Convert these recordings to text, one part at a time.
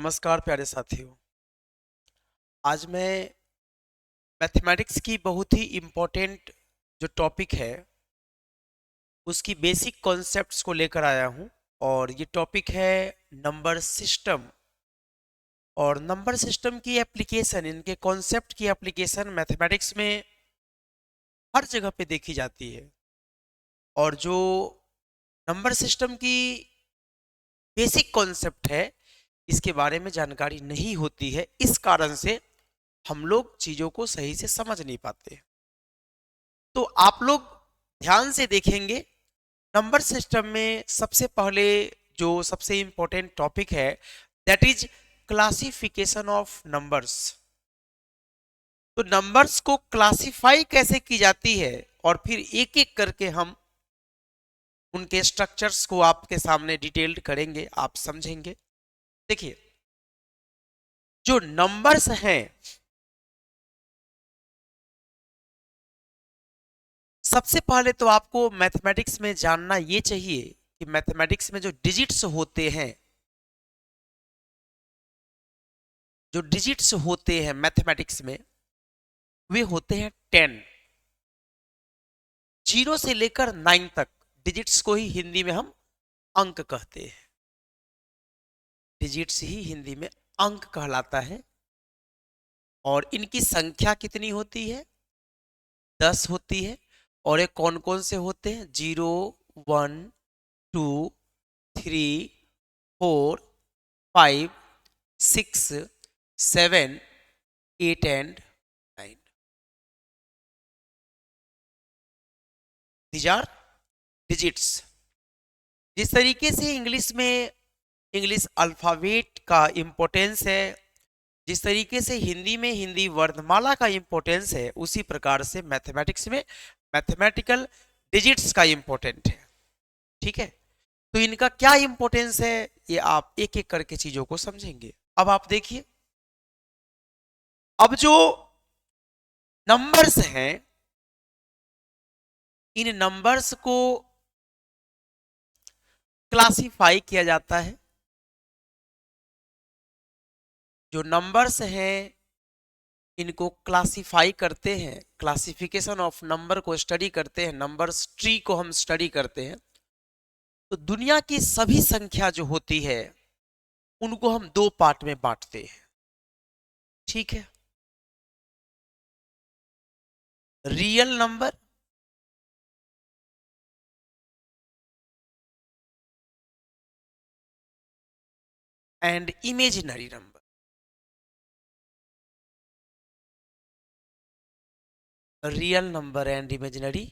नमस्कार प्यारे साथियों। आज मैं मैथमेटिक्स की बहुत ही इम्पोर्टेंट जो टॉपिक है उसकी बेसिक कॉन्सेप्ट्स को लेकर आया हूं। और ये टॉपिक है नंबर सिस्टम। और नंबर सिस्टम की एप्लीकेशन, इनके कॉन्सेप्ट की एप्लीकेशन मैथमेटिक्स में हर जगह पे देखी जाती है। और जो नंबर सिस्टम की बेसिक कॉन्सेप्ट है इसके बारे में जानकारी नहीं होती है, इस कारण से हम लोग चीजों को सही से समझ नहीं पाते। तो आप लोग ध्यान से देखेंगे, नंबर सिस्टम में सबसे पहले जो सबसे इंपॉर्टेंट टॉपिक है that is classification of numbers. तो नंबर्स को क्लासिफाई कैसे की जाती है और फिर एक एक करके हम उनके स्ट्रक्चर्स को आपके सामने डिटेल्ड करेंगे, आप समझेंगे। देखिए, जो नंबर्स हैं, सबसे पहले तो आपको मैथमेटिक्स में जानना ये चाहिए कि मैथमेटिक्स में जो डिजिट्स होते हैं, जो डिजिट्स होते हैं मैथमेटिक्स में, वे होते हैं 10। 0 से लेकर 9 तक डिजिट्स को ही हिंदी में हम अंक कहते हैं। डिजिट्स ही हिंदी में अंक कहलाता है। और इनकी संख्या कितनी होती है? 10 होती है। और ये कौन कौन से होते हैं? 0, 1, 2, 3, 4, 5, 6, 7, 8 एंड 9। These are digits. जिस तरीके से इंग्लिश में इंग्लिश अल्फाबेट का इंपॉर्टेंस है, जिस तरीके से हिंदी में हिंदी वर्णमाला का इंपॉर्टेंस है, उसी प्रकार से मैथमेटिक्स में मैथमेटिकल डिजिट्स का इंपॉर्टेंट है। ठीक है, तो इनका क्या इंपॉर्टेंस है ये आप एक एक करके चीजों को समझेंगे। अब आप देखिए, अब जो नंबर्स हैं, इन नंबर्स को क्लासिफाई किया जाता है। जो नंबर्स हैं इनको क्लासिफाई करते हैं, क्लासिफिकेशन ऑफ नंबर को स्टडी करते हैं, नंबर्स ट्री को हम स्टडी करते हैं। तो दुनिया की सभी संख्या जो होती है उनको हम दो पार्ट में बांटते हैं। ठीक है, real number and imaginary number. Real number and imaginary.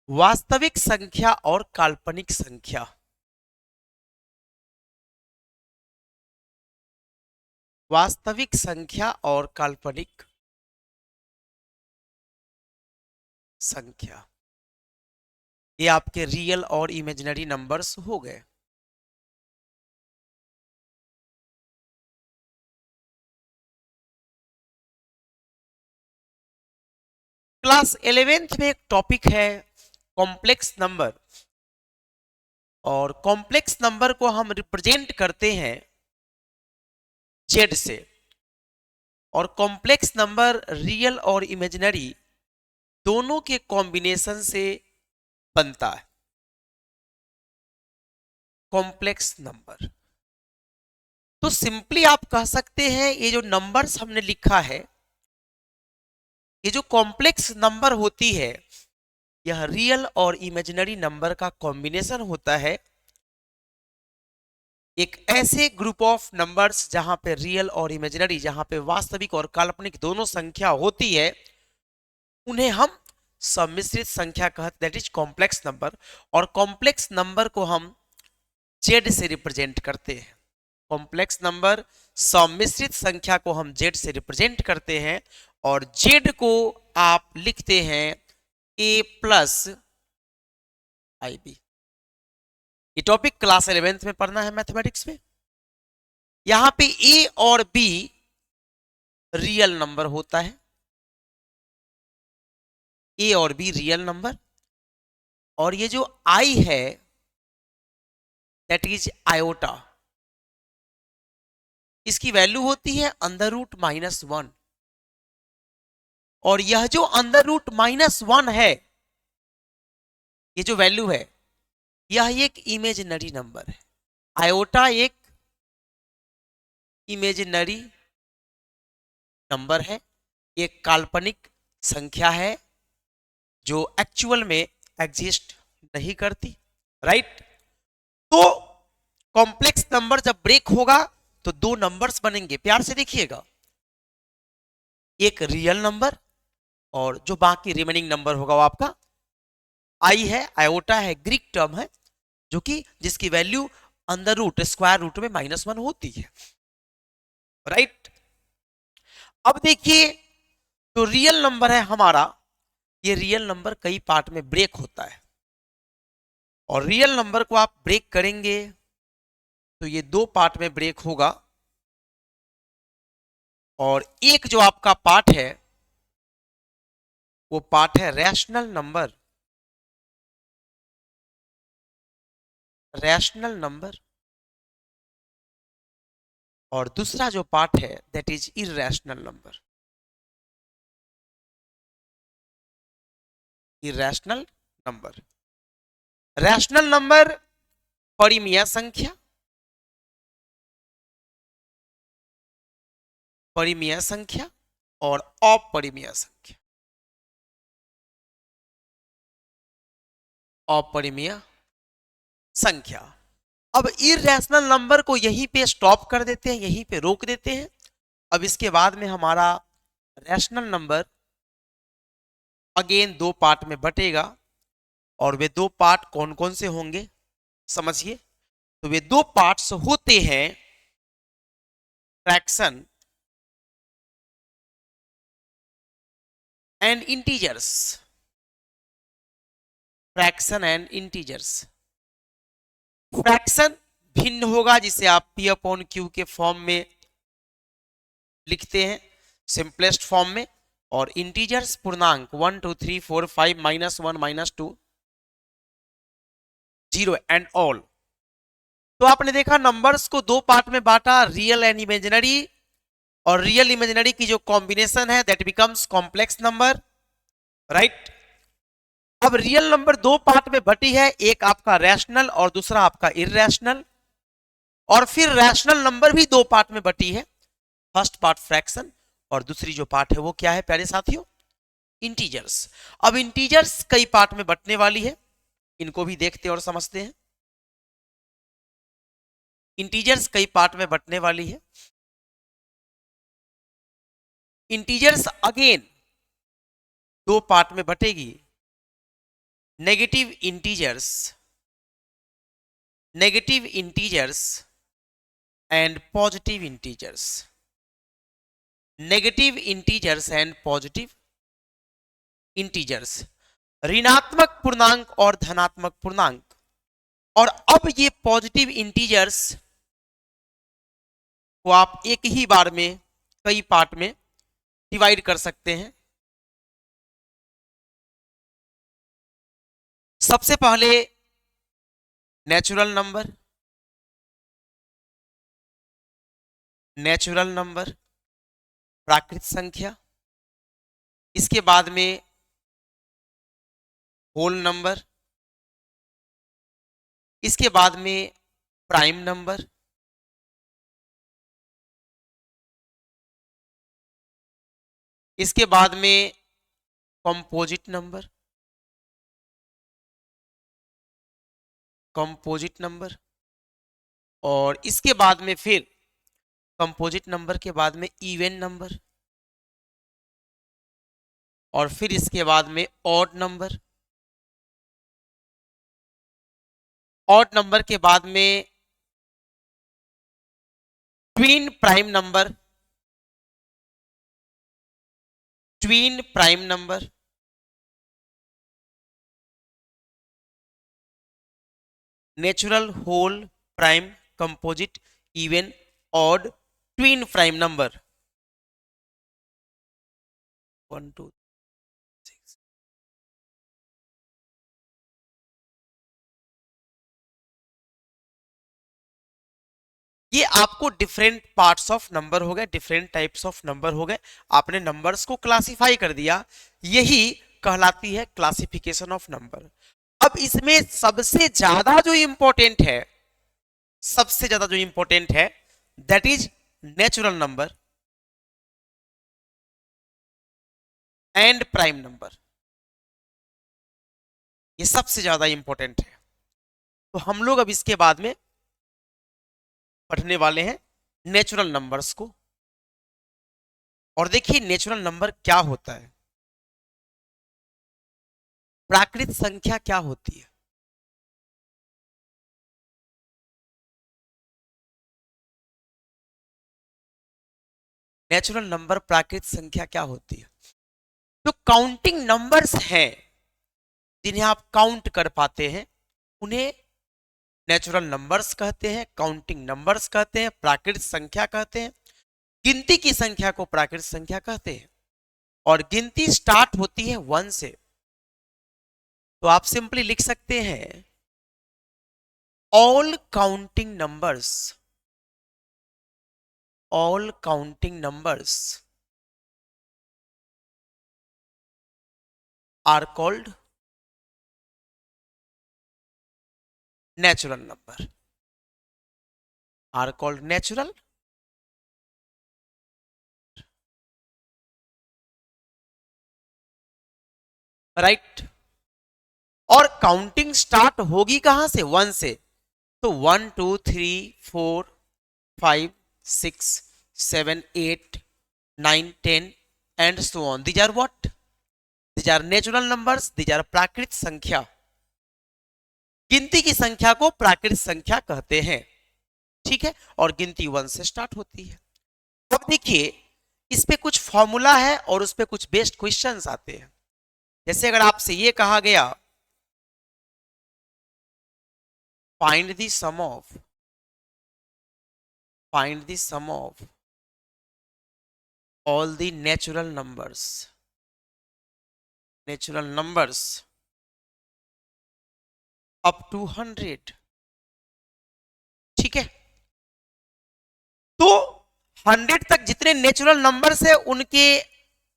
वास्तविक संख्या और काल्पनिक संख्या। वास्तविक संख्या और काल्पनिक संख्या, ये आपके रियल और इमेजिनरी नंबर्स हो गए। क्लास 11th में एक टॉपिक है कॉम्प्लेक्स नंबर। और कॉम्प्लेक्स नंबर को हम रिप्रेजेंट करते हैं जेड से। और कॉम्प्लेक्स नंबर रियल और इमेजिनरी दोनों के कॉम्बिनेशन से बनता है कॉम्प्लेक्स नंबर। तो सिंपली आप कह सकते हैं ये जो नंबर्स हमने लिखा है, ये जो कॉम्प्लेक्स नंबर होती है, यह रियल और इमेजिनरी नंबर का कॉम्बिनेशन होता है। एक ऐसे ग्रुप ऑफ नंबर्स जहां पे रियल और इमेजिनरी, जहां पे वास्तविक और काल्पनिक दोनों संख्या होती है, उन्हें हम सम्मिश्रित संख्या कहते, दैट इज कॉम्प्लेक्स नंबर। और कॉम्प्लेक्स नंबर को हम जेड से रिप्रेजेंट करते हैं। कॉम्प्लेक्स नंबर सम्मिश्रित संख्या को हम जेड से रिप्रेजेंट करते हैं। और जेड को आप लिखते हैं ए प्लस आई बी। ये टॉपिक क्लास 11th में पढ़ना है मैथमेटिक्स में। यहां पे ए और बी रियल नंबर होता है। ए और बी रियल नंबर। और ये जो आई है दैट इज आयोटा, इसकी वैल्यू होती है √-1। और यह जो √-1 है, ये जो वैल्यू है, यह एक इमेजिनरी नंबर है। आयोटा एक इमेजिनरी नंबर है, एक काल्पनिक संख्या है जो एक्चुअल में एग्जिस्ट नहीं करती, राइट। तो कॉम्प्लेक्स नंबर जब ब्रेक होगा तो दो नंबर्स बनेंगे, प्यार से देखिएगा, एक रियल नंबर और जो बाकी रिमेनिंग नंबर होगा वो आपका आई है, आयोटा है, ग्रीक टर्म है, जो कि जिसकी value under root square root में -1 होती है, राइट। अब देखिए, तो रियल नंबर है हमारा, ये रियल नंबर कई पार्ट में ब्रेक होता है, और रियल नंबर को आप ब्रेक करेंगे तो ये दो पार्ट में ब्रेक होगा, और एक जो आपका पार्ट है वो पार्ट है रैशनल नंबर, रैशनल नंबर, और दूसरा जो पार्ट है that is irrational number, irrational number. Rational number परिमेय संख्या, परिमेय संख्या और अपरिमेय संख्या, अपरिमेय संख्या। अब इरैशनल नंबर को यहीं पे स्टॉप कर देते हैं, यहीं पे रोक देते हैं। अब इसके बाद में हमारा रैशनल नंबर अगेन दो पार्ट में बटेगा, और वे दो पार्ट कौन कौन से होंगे समझिए। तो वे दो पार्ट्स होते हैं fraction and integers, fraction and integers. Fraction भिन्न होगा, जिसे आप P/Q के फॉर्म में लिखते हैं, सिंपलेस्ट फॉर्म में, और इंटीजर्स पूर्णांक 1 2 3 4 5 -1 -2 0 एंड ऑल। तो आपने देखा नंबर्स को दो पार्ट में बांटा, रियल एंड इमेजिनरी, और रियल इमेजिनरी की जो कॉम्बिनेशन है that becomes complex number, right. अब रियल नंबर दो पार्ट में बटी है, एक आपका रैशनल और दूसरा आपका इरैशनल, और फिर रैशनल नंबर भी दो पार्ट में बटी है, फर्स्ट पार्ट फ्रैक्शन और दूसरी जो पार्ट है वो क्या है प्यारे साथियों, इंटीजर्स। अब इंटीजर्स कई पार्ट में बटने वाली है, इनको भी देखते और समझते हैं। इंटीजर्स कई पार्ट में बटने वाली है। इंटीजर्स अगेन दो पार्ट में बटेगी, negative integers, negative integers and positive integers, negative integers and positive integers, ऋणात्मक पूर्णांक और धनात्मक पूर्णांक। और अब ये पॉजिटिव इंटीजर्स को आप एक ही बार में कई पार्ट में डिवाइड कर सकते हैं। सबसे पहले नेचुरल नंबर, नेचुरल नंबर प्राकृत संख्या, इसके बाद में होल नंबर, इसके बाद में प्राइम नंबर, इसके बाद में कंपोजिट नंबर, कंपोजिट नंबर, और इसके बाद में फिर कंपोजिट नंबर के बाद में इवन नंबर, और फिर इसके बाद में ऑड नंबर, ऑड नंबर के बाद में twin prime number, twin prime number, natural, whole, prime, composite, even, odd, twin prime number. 1 2 ये आपको डिफरेंट पार्ट्स ऑफ नंबर हो गए, डिफरेंट टाइप्स ऑफ नंबर हो गए, आपने नंबर्स को क्लासिफाई कर दिया, यही कहलाती है क्लासिफिकेशन ऑफ नंबर। अब इसमें सबसे ज्यादा जो इंपॉर्टेंट है, सबसे ज्यादा जो इंपॉर्टेंट है, that is natural number and prime number. ये सबसे ज्यादा इंपॉर्टेंट है। तो हम लोग अब इसके बाद में पढ़ने वाले हैं नेचुरल नंबर्स को। और देखिए नेचुरल नंबर क्या होता है, प्राकृत संख्या क्या होती है। नेचुरल नंबर प्राकृत संख्या क्या होती है। जो काउंटिंग नंबर्स हैं, जिन्हें आप काउंट कर पाते हैं, उन्हें नेचुरल नंबर्स कहते हैं, काउंटिंग नंबर्स कहते हैं, प्राकृत संख्या कहते हैं। गिनती की संख्या को प्राकृत संख्या कहते हैं। और गिनती स्टार्ट होती है 1 से। तो आप सिंपली लिख सकते हैं all counting numbers, all counting numbers are called natural number, are called natural. Right. और काउंटिंग स्टार्ट होगी कहां से, 1 से। तो 1 2 3 4 5 6 7 8 9 10 and so on. These are what, these are natural numbers, these are प्राकृत संख्या। गिनती की संख्या को प्राकृत संख्या कहते हैं। ठीक है। और गिनती 1 से स्टार्ट होती है। अब देखिए इस पे कुछ फॉर्मूला है और उस पे कुछ बेस्ड क्वेश्चंस आते हैं। जैसे अगर आपसे ये कहा गया find the sum of, find the sum of all the natural numbers, natural numbers up to 100। ठीक है। तो 100 तक जितने नेचुरल नंबर्स है उनके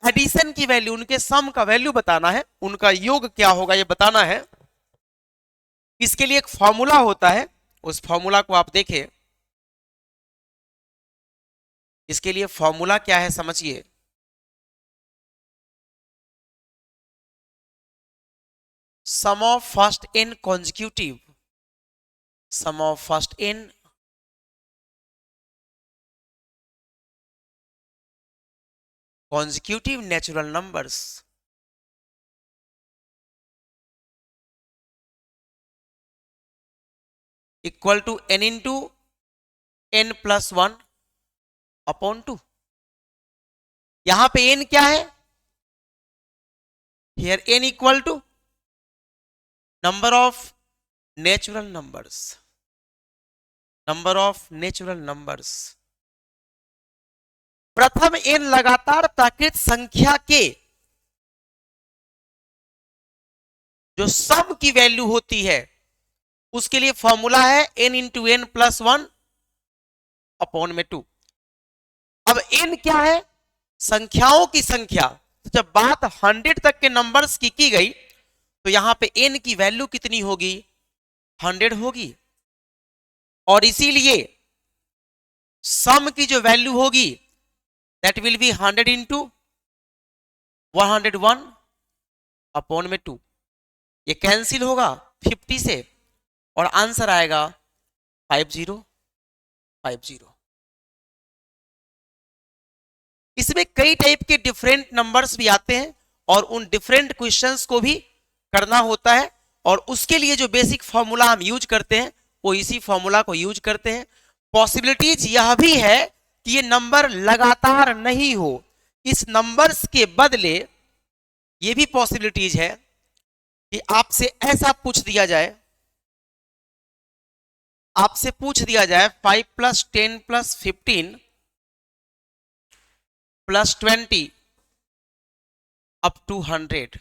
एडिशन की वैल्यू, उनके सम का वैल्यू बताना है, उनका योग क्या होगा ये बताना है। इसके लिए एक फॉर्मूला होता है, उस फॉर्मूला को आप देखें। इसके लिए फॉर्मूला क्या है समझिए। Sum of first n consecutive, sum of first n consecutive natural numbers equal to n into n plus 1 upon 2। यहां पे n क्या है, here n equal to number of natural numbers, number of natural numbers. प्रथम n लगातार प्राकृत संख्या के जो सम की वैल्यू होती है उसके लिए फॉर्मूला है n into N plus 1 upon में 2। अब n क्या है, संख्याओं की संख्या। तो जब बात 100 तक के नंबर्स की गई तो यहां पे n की वैल्यू कितनी होगी, 100 होगी। और इसीलिए सम की जो वैल्यू होगी that will be 100 into 101 upon में 2। ये कैंसिल होगा 50 से और आंसर आएगा 5050। इसमें कई टाइप के डिफरेंट नंबर्स भी आते हैं और उन डिफरेंट क्वेश्चंस को भी करना होता है। और उसके लिए जो बेसिक फॉर्मूला हम यूज करते हैं वो इसी फॉर्मूला को यूज करते हैं। पॉसिबिलिटीज यह भी है कि ये नंबर लगातार नहीं हो, इस नंबर्स के बदले ये भी पॉसिबिलिटीज है कि आपसे ऐसा पूछ दिया जाए, आपसे पूछ दिया जाए 5 + 10 + 15 + 20 अप टू 100।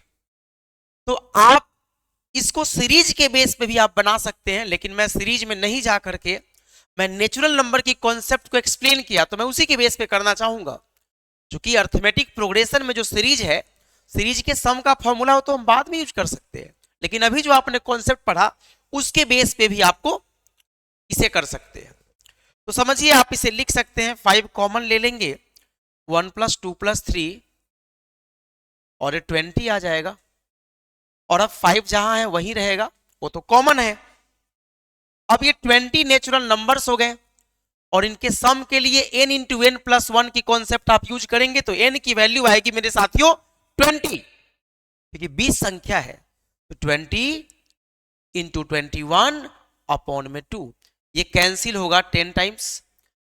तो आप इसको सीरीज के बेस पे भी आप बना सकते हैं, लेकिन मैं सीरीज में नहीं जा करके मैं नेचुरल नंबर की कॉन्सेप्ट को एक्सप्लेन किया, तो मैं उसी के बेस पे करना चाहूंगा। क्योंकि अर्थमेटिक प्रोग्रेशन में जो सीरीज है, सीरीज के सम का फॉर्मूला हो तो हम बाद में यूज कर सकते हैं, लेकिन अभी जो आपने कॉन्सेप्ट पढ़ा उसके बेस पे भी आपको इसे कर सकते हैं। तो समझिए, आप इसे लिख सकते हैं, 5 कॉमन ले लेंगे, 1 + 2 + 3 और ये 20 आ जाएगा। और अब 5 जहां है वहीं रहेगा, वो तो कॉमन है। अब ये 20 नेचुरल नंबर्स हो गए और इनके सम के लिए n × n + 1 की कॉन्सेप्ट आप यूज करेंगे तो n की वैल्यू आएगी मेरे साथियों 20, क्योंकि 20 संख्या है तो 20 × 21/2, ये कैंसिल होगा 10 times.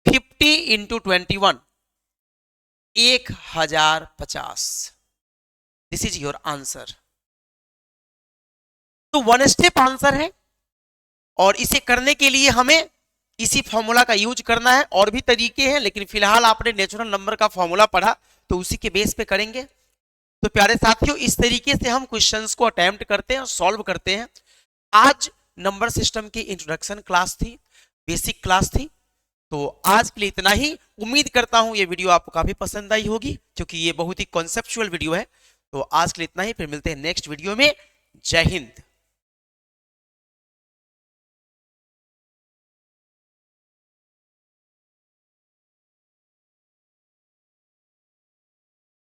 50 × 21 1050। This is your answer. तो 1 स्टेप आंसर है और इसे करने के लिए हमें इसी फॉर्मूला का यूज करना है। और भी तरीके हैं, लेकिन फिलहाल आपने नेचुरल नंबर का फॉर्मूला पढ़ा तो उसी के बेस पे करेंगे। तो प्यारे साथियों, इस तरीके से हम क्वेश्चंस को अटेम्प्ट करते हैं और सॉल्व करते हैं। आज नंबर सिस्टम की इंट्रोडक्शन क्लास थी, बेसिक क्लास थी। तो आज के लिए इतना ही। उम्मीद करता हूं ये वीडियो आपको काफी पसंद आई होगी, क्योंकि ये बहुत ही कॉन्सेप्चुअल वीडियो है। तो आज के लिए इतना ही, फिर मिलते हैं नेक्स्ट वीडियो में। जय हिंद।